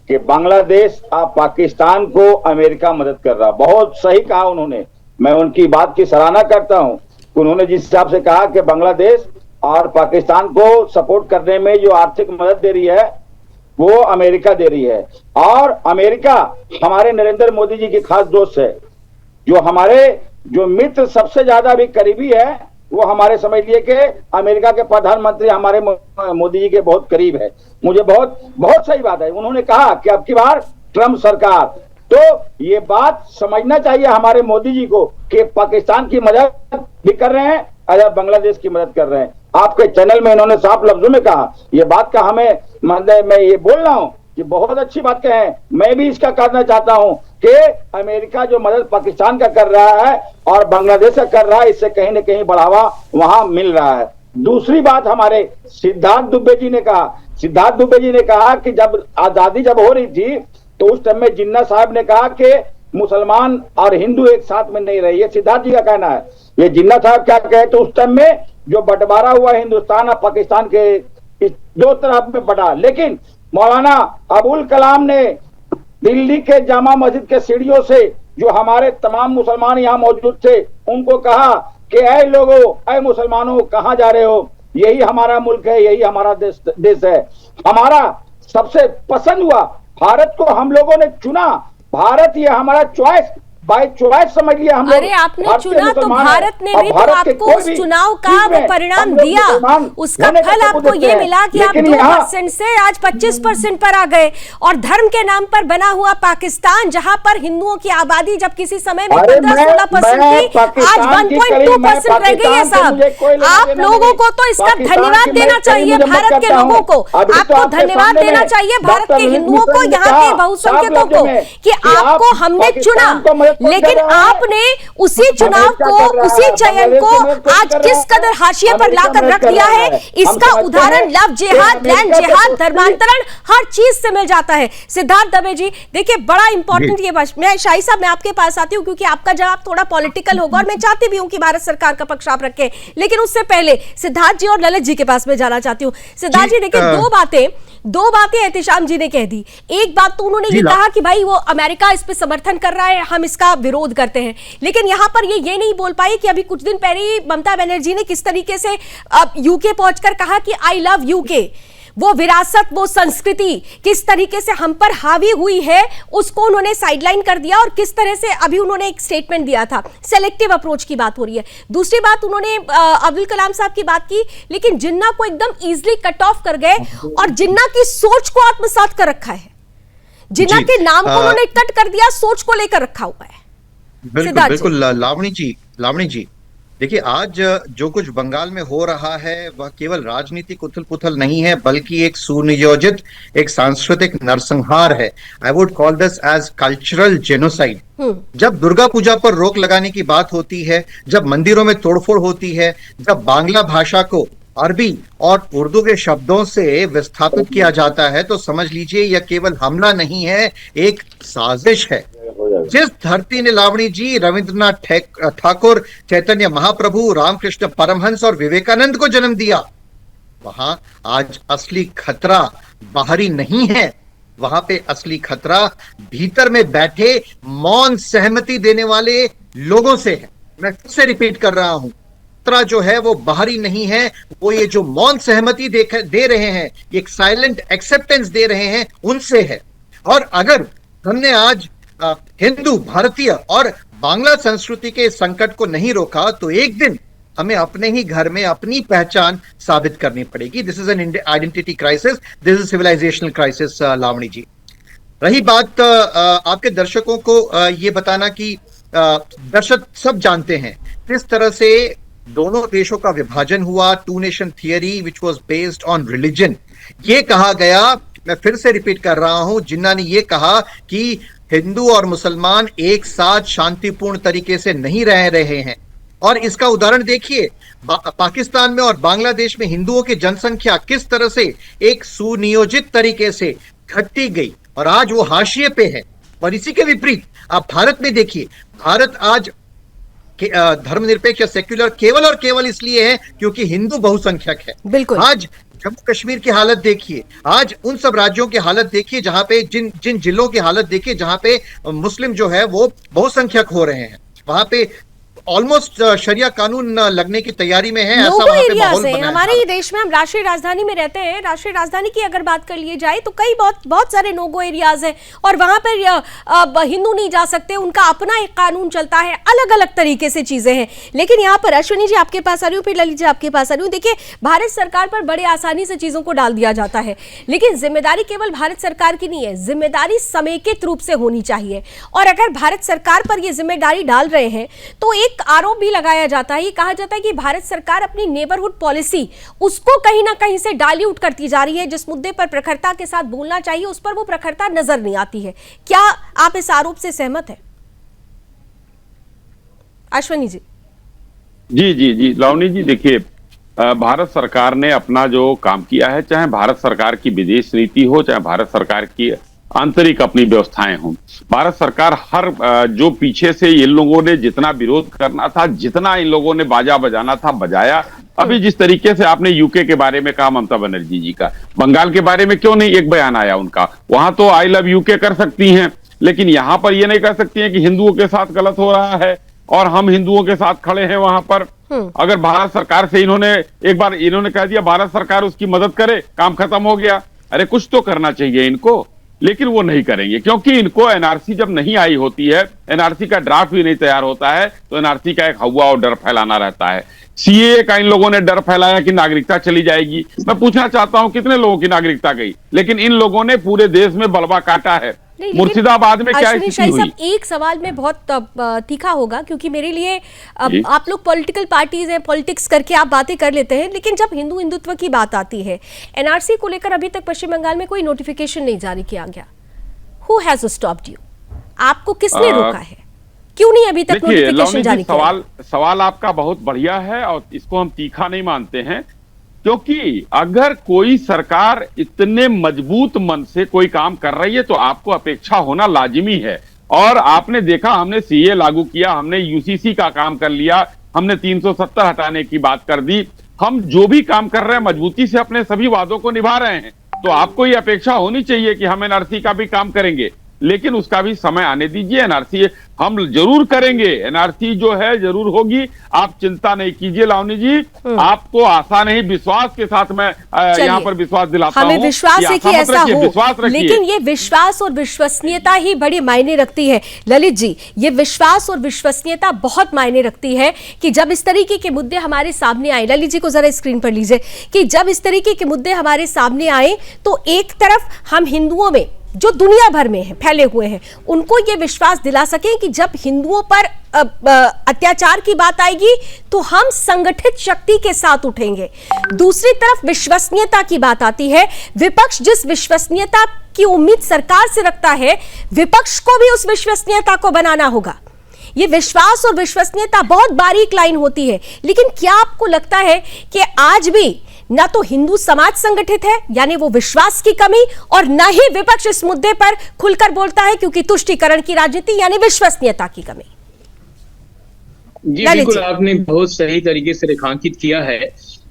कि बांग्लादेश पाकिस्तान को अमेरिका मदद कर रहा, बहुत सही कहा उन्होंने। मैं उनकी बात की सराहना करता हूं। उन्होंने जिस हिसाब से कहा कि बांग्लादेश और पाकिस्तान को सपोर्ट करने में जो आर्थिक मदद दे रही है वो अमेरिका दे रही है, और अमेरिका हमारे नरेंद्र मोदी जी की खास दोस्त है। जो हमारे जो मित्र सबसे ज्यादा भी करीबी है वो हमारे समझ लिए कि अमेरिका के प्रधानमंत्री हमारे मोदी जी के बहुत करीब है। मुझे बहुत बहुत सही बात है। उन्होंने कहा कि अब की बार ट्रंप सरकार, तो ये बात समझना चाहिए हमारे मोदी जी को कि पाकिस्तान की मदद भी कर रहे हैं और बांग्लादेश की मदद कर रहे हैं। आपके चैनल में इन्होंने साफ लफ्जों में कहा, ये बात का हमें मैं ये बोल रहा हूं कि बहुत अच्छी बात कहें। मैं भी इसका करना चाहता हूं कि अमेरिका जो मदद पाकिस्तान का कर रहा है और बांग्लादेश का कर रहा है, इससे कहीं ना कहीं बढ़ावा वहां मिल रहा है। दूसरी बात हमारे सिद्धार्थ दुबे जी ने कहा, सिद्धार्थ दुबे जी ने कहा कि जब आजादी जब हो रही थी तो उस टाइम में जिन्ना साहब ने कहा कि मुसलमान और हिंदू एक साथ में नहीं रहे। ये सिद्धार्थ जी का कहना है। ये जिन्ना साहब क्या कहे तो उस टाइम में जो बंटवारा हुआ हिंदुस्तान और पाकिस्तान के इस दो तरफ में बटा, लेकिन मौलाना अबुल कलाम ने दिल्ली के जामा मस्जिद के सीढ़ियों से जो हमारे तमाम मुसलमान यहाँ मौजूद थे उनको कहा कि ऐ लोगों, ऐ मुसलमानों, कहाँ जा रहे हो? यही हमारा मुल्क है, यही हमारा देश है। हमारा सबसे पसंद हुआ भारत को हम लोगों ने चुना। भारत ये हमारा चॉइस, बाय चॉइस समझ लिया हम लोग। अरे आपने चुना तो भारत ने भी तो आपको उस चुनाव का वो परिणाम दिया, उसका फल आपको ये मिला कि आप 2% से आज 25% पर आ गए। और धर्म के नाम पर बना हुआ पाकिस्तान, जहां पर हिंदुओं की आबादी जब किसी समय में 15-16% थी, आज 1.2% रह गई है। साहब, आप लोगों को तो इसका धन्यवाद देना चाहिए, भारत के लोगों को आपको धन्यवाद देना चाहिए, भारत के हिंदुओं को, यहाँ के बहुसंख्यकों को, कि आपको हमने चुना। लेकिन आपने उसी चुनाव को, उसी चयन को आज किस कदर हाशिए पर लाकर रख दिया है, इसका उदाहरण लव जिहाद, लैंड जिहाद, धर्मांतरण, हर चीज से मिल जाता है। सिद्धार्थ दुबे जी, देखिए बड़ा इंपॉर्टेंट ये बात, मैं शाही साहब मैं आपके पास आती हूँ क्योंकि आपका जवाब थोड़ा पॉलिटिकल होगा और मैं चाहती भी हूँ कि भारत सरकार का पक्ष आप रखें, लेकिन उससे पहले सिद्धार्थ जी और ललित जी के पास में जाना चाहती हूँ। सिद्धार्थ जी देखिए, दो बातें एहतिशाम जी ने कह दी। एक बात तो उन्होंने ये कहा कि भाई वो अमेरिका इस पे समर्थन कर रहा है, हम इसका विरोध करते हैं, लेकिन यहां पर ये नहीं बोल पाई कि अभी कुछ दिन पहले ही ममता बनर्जी ने किस तरीके से यूके पहुंचकर कहा कि आई लव यूके। वो विरासत, वो संस्कृति किस तरीके से हम पर हावी हुई है, उसको उन्होंने साइडलाइन कर दिया। और किस तरह से अभी उन्होंने एक स्टेटमेंट दिया था, सेलेक्टिव अप्रोच की बात हो रही है। दूसरी बात, उन्होंने अब्दुल कलाम साहब की बात की, लेकिन जिन्ना को एकदम इजीली कट ऑफ कर गए और जिन्ना की सोच को आत्मसात कर रखा है। जिन्ना के नाम को उन्होंने कट कर दिया, सोच को लेकर रखा हुआ है। बिल्कुल बिल्कुल लावणी जी देखिए, आज जो कुछ बंगाल में हो रहा है वह केवल राजनीतिक उथल पुथल नहीं है, बल्कि एक सुनियोजित, एक सांस्कृतिक नरसंहार है। I would call this as cultural genocide. जब दुर्गा पूजा पर रोक लगाने की बात होती है, जब मंदिरों में तोड़फोड़ होती है, जब बांग्ला भाषा को अरबी और उर्दू के शब्दों से विस्थापित किया जाता है, तो समझ लीजिए यह केवल हमला नहीं है, एक साजिश है। जिस धरती ने लावणी जी रविंद्रनाथ ठाकुर, चैतन्य महाप्रभु, रामकृष्ण परमहंस और विवेकानंद को जन्म दिया, वहां आज असली खतरा बाहरी नहीं है, वहां पे असली खतरा भीतर में बैठे मौन सहमति देने वाले लोगों से है। मैं फिर से रिपीट कर रहा हूं, खतरा जो है वो बाहरी नहीं है, वो ये जो मौन सहमति दे रहे हैं, एक साइलेंट एक्सेप्टेंस दे रहे हैं, उनसे है। और अगर हमने आज हिंदू, भारतीय और बांग्ला संस्कृति के संकट को नहीं रोका, तो एक दिन हमें अपने ही घर में अपनी पहचान साबित करनी पड़ेगी। This is an identity crisis, this is civilisational crisis. Lavani ji, रही बात आपके दर्शकों को ये बताना कि दर्शक सब जानते हैं किस तरह से दोनों देशों का विभाजन हुआ, two nation theory which was based on religion. ये कहा गया, मैं फिर से रिपीट कर रहा हूं, जिन्ना ने ये कहा कि हिंदू और मुसलमान एक साथ शांतिपूर्ण तरीके से नहीं रह रहे हैं। और इसका उदाहरण देखिए, पाकिस्तान में और बांग्लादेश में हिंदुओं की जनसंख्या किस तरह से एक सुनियोजित तरीके से घटती गई और आज वो हाशिए पे है। और इसी के विपरीत आप भारत में देखिए, भारत आज धर्मनिरपेक्ष या सेक्युलर केवल और केवल इसलिए है क्योंकि हिंदू बहुसंख्यक है। बिल्कुल। आज जम्मू कश्मीर की हालत देखिए, आज उन सब राज्यों की हालत देखिए जहां पे जिन जिलों की हालत देखिए जहां पे मुस्लिम जो है वो बहुसंख्यक हो रहे हैं, वहां पे ऑलमोस्ट शरिया कानून लगने की तैयारी में है। ऐसा वहां पे माहौल बना है। हमारे ही देश में हम राष्ट्रीय राजधानी में रहते हैं, राष्ट्रीय राजधानी की अगर बात कर लिए जाए तो कई बहुत सारे नो गो एरियाज हैं और वहां पर हिंदू नहीं जा सकते, उनका अपना एक कानून चलता है, अलग अलग तरीके से चीजें हैं। लेकिन यहाँ पर अश्विनी जी आपके पास आ रही हूँ, फिर ललित जी आपके पास आ रही हूँ। देखिए, भारत सरकार पर बड़े आसानी से चीजों को डाल दिया जाता है, लेकिन जिम्मेदारी केवल भारत सरकार की नहीं है, जिम्मेदारी समेकित रूप से होनी चाहिए। और अगर भारत सरकार पर यह जिम्मेदारी डाल रहे हैं तो एक आरोप भी लगाया जाता है, ये कहा जाता है कि भारत सरकार अपनी नेबरहुड पॉलिसी उसको कहीं ना कहीं से डाइल्यूट करती जा रही है, जिस मुद्दे पर प्रखरता के साथ बोलना चाहिए उस पर वो प्रखरता नजर नहीं आती है। क्या आप इस आरोप से सहमत हैं अश्विनी जी? जी जी जी लावनी जी, देखिए भारत सरकार ने अपना जो काम किया है, चाहे भारत सरकार की विदेश नीति हो, चाहे भारत सरकार की आंतरिक अपनी व्यवस्थाएं हों, भारत सरकार हर जो पीछे से इन लोगों ने जितना विरोध करना था, जितना इन लोगों ने बाजा बजाना था बजाया। अभी जिस तरीके से आपने यूके के बारे में कहा, ममता बनर्जी जी का, बंगाल के बारे में क्यों नहीं एक बयान आया उनका? वहां तो आई लव यूके कर सकती हैं, लेकिन यहां पर यह नहीं कर सकती हैं कि हिंदुओं के साथ गलत हो रहा है और हम हिंदुओं के साथ खड़े हैं वहां पर। अगर भारत सरकार से एक बार इन्होंने कह दिया भारत सरकार उसकी मदद करे, काम खत्म हो गया। अरे कुछ तो करना चाहिए इनको, लेकिन वो नहीं करेंगे क्योंकि इनको एनआरसी जब नहीं आई होती है, एनआरसी का ड्राफ्ट भी नहीं तैयार होता है, तो एनआरसी का एक हवा और डर फैलाना रहता है। सीएए का इन लोगों ने डर फैलाया कि नागरिकता चली जाएगी। मैं पूछना चाहता हूं कितने लोगों की नागरिकता गई, लेकिन इन लोगों ने पूरे देश में बलवा काटा है। मुर्शिदाबाद में क्या स्थिति हुई? एक सवाल में बहुत तीखा होगा क्योंकि मेरे लिए आप लोग पॉलिटिकल पार्टीज हैं, पॉलिटिक्स करके आप बातें कर लेते हैं, लेकिन जब हिंदुत्व की बात आती है, एनआरसी को लेकर अभी तक पश्चिम बंगाल में कोई नोटिफिकेशन नहीं जारी किया गया। Who has stopped you? आपको किसने रोका है? क्यों नहीं अभी तक नोटिफिकेशन जारी किया? सवाल आपका बहुत बढ़िया है और इसको हम तीखा नहीं मानते हैं, क्योंकि अगर कोई सरकार इतने मजबूत मन से कोई काम कर रही है तो आपको अपेक्षा होना लाजिमी है। और आपने देखा, हमने सीए लागू किया, हमने यूसीसी का काम कर लिया, हमने 370 हटाने की बात कर दी, हम जो भी काम कर रहे हैं मजबूती से अपने सभी वादों को निभा रहे हैं। तो आपको ये अपेक्षा होनी चाहिए कि हम एनआरसी का भी काम करेंगे, लेकिन उसका भी समय आने दीजिए। एनआरसी हम जरूर करेंगे, एनआरसी जो है जरूर होगी, आप चिंता नहीं कीजिए लावनी जी। आपको आशा नहीं, विश्वास के साथ मैं यहाँ पर विश्वास दिलाता हूँ। हमें विश्वास है कि ऐसा हो, लेकिन ये विश्वास और विश्वसनीयता ही बड़ी मायने रखती है। ललित जी, ये विश्वास और विश्वसनीयता बहुत मायने रखती है कि जब इस तरीके के मुद्दे हमारे सामने आए, ललित जी को जरा स्क्रीन पर लीजिए, कि जब इस तरीके के मुद्दे हमारे सामने आए तो एक तरफ हम हिंदुओं में जो दुनिया भर में हैं, फैले हुए हैं, उनको ये विश्वास दिला सकें कि जब हिंदुओं पर अत्याचार की बात आएगी तो हम संगठित शक्ति के साथ उठेंगे। दूसरी तरफ विश्वसनीयता की बात आती है, विपक्ष जिस विश्वसनीयता की उम्मीद सरकार से रखता है, विपक्ष को भी उस विश्वसनीयता को बनाना होगा। ये विश्वास और विश्वसनीयता बहुत बारीक लाइन होती है, लेकिन क्या आपको लगता है कि आज भी ना तो हिंदू समाज संगठित है, यानी वो विश्वास की कमी, और न ही विपक्ष इस मुद्दे पर खुलकर बोलता है क्योंकि तुष्टीकरण की राजनीति, यानी विश्वसनीयता की कमी? जी बिल्कुल, आपने बहुत सही तरीके से रेखांकित किया है।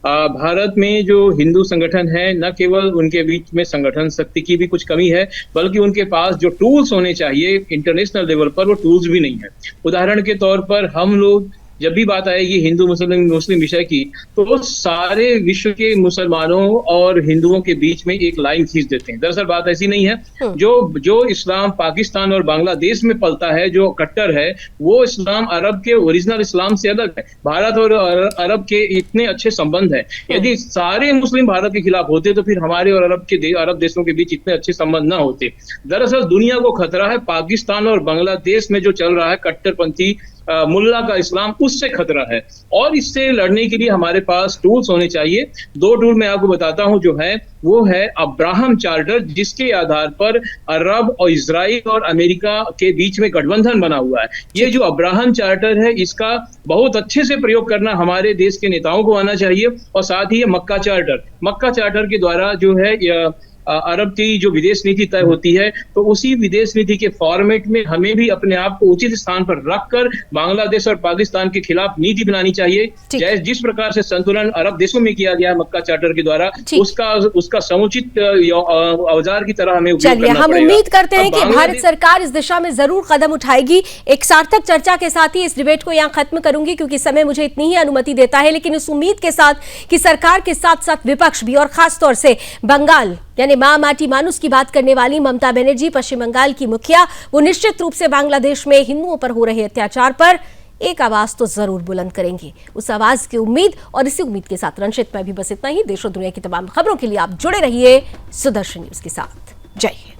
भारत में जो हिंदू संगठन है, न केवल उनके बीच में संगठन शक्ति की भी कुछ कमी है, बल्कि उनके पास जो टूल्स होने चाहिए इंटरनेशनल लेवल पर, वो टूल्स भी नहीं है। उदाहरण के तौर पर हम लोग जब भी बात आएगी हिंदू मुस्लिम विषय की, तो सारे विश्व के मुसलमानों और हिंदुओं के बीच में एक लाइन खींच देते हैं। दरअसल बात ऐसी नहीं है। जो इस्लाम पाकिस्तान और बांग्लादेश में पलता है, जो कट्टर है, वो इस्लाम अरब के ओरिजिनल इस्लाम से अलग है। भारत और अरब के इतने अच्छे संबंध है, यदि सारे मुस्लिम भारत के खिलाफ होते तो फिर हमारे और अरब देशों के बीच इतने अच्छे संबंध न होते। दरअसल दुनिया को खतरा है पाकिस्तान और बांग्लादेश में जो चल रहा है कट्टरपंथी मुल्ला का इस्लाम, उससे खतरा है। और इससे लड़ने के लिए हमारे पास टूल्स होने चाहिए। 2 टूल मैं आपको बताता हूं, जो है वो है अब्राहम चार्टर, जिसके आधार पर अरब और इजराइल और अमेरिका के बीच में गठबंधन बना हुआ है। ये जो अब्राहम चार्टर है, इसका बहुत अच्छे से प्रयोग करना हमारे देश के नेताओं को आना चाहिए। और साथ ही मक्का चार्टर के द्वारा जो है अरब की जो विदेश नीति तय होती है, तो उसी विदेश नीति के फॉर्मेट में हमें भी अपने आप को उचित स्थान पर रखकर बांग्लादेश और पाकिस्तान के खिलाफ नीति बनानी चाहिए। जैसे जिस प्रकार से संतुलन अरब देशों में किया गया मक्का चार्टर के द्वारा, उसका समुचित औजार की तरह हमें उपयोग करना पड़ेगा। हम उम्मीद करते हैं कि भारत सरकार इस दिशा में जरूर कदम उठाएगी। एक सार्थक चर्चा के साथ ही इस डिबेट को यहाँ खत्म करूंगी, क्योंकि समय मुझे इतनी ही अनुमति देता है, लेकिन इस उम्मीद के साथ कि सरकार के साथ साथ विपक्ष भी, और खासतौर से बंगाल यानी मां माटी मानुस की बात करने वाली ममता बनर्जी, पश्चिम बंगाल की मुखिया, वो निश्चित रूप से बांग्लादेश में हिंदुओं पर हो रहे अत्याचार पर एक आवाज तो जरूर बुलंद करेंगे। उस आवाज की उम्मीद और इसी उम्मीद के साथ रंजित में भी बस इतना ही। देश और दुनिया की तमाम खबरों के लिए आप जुड़े रहिए सुदर्शन न्यूज के साथ। जय हिंद।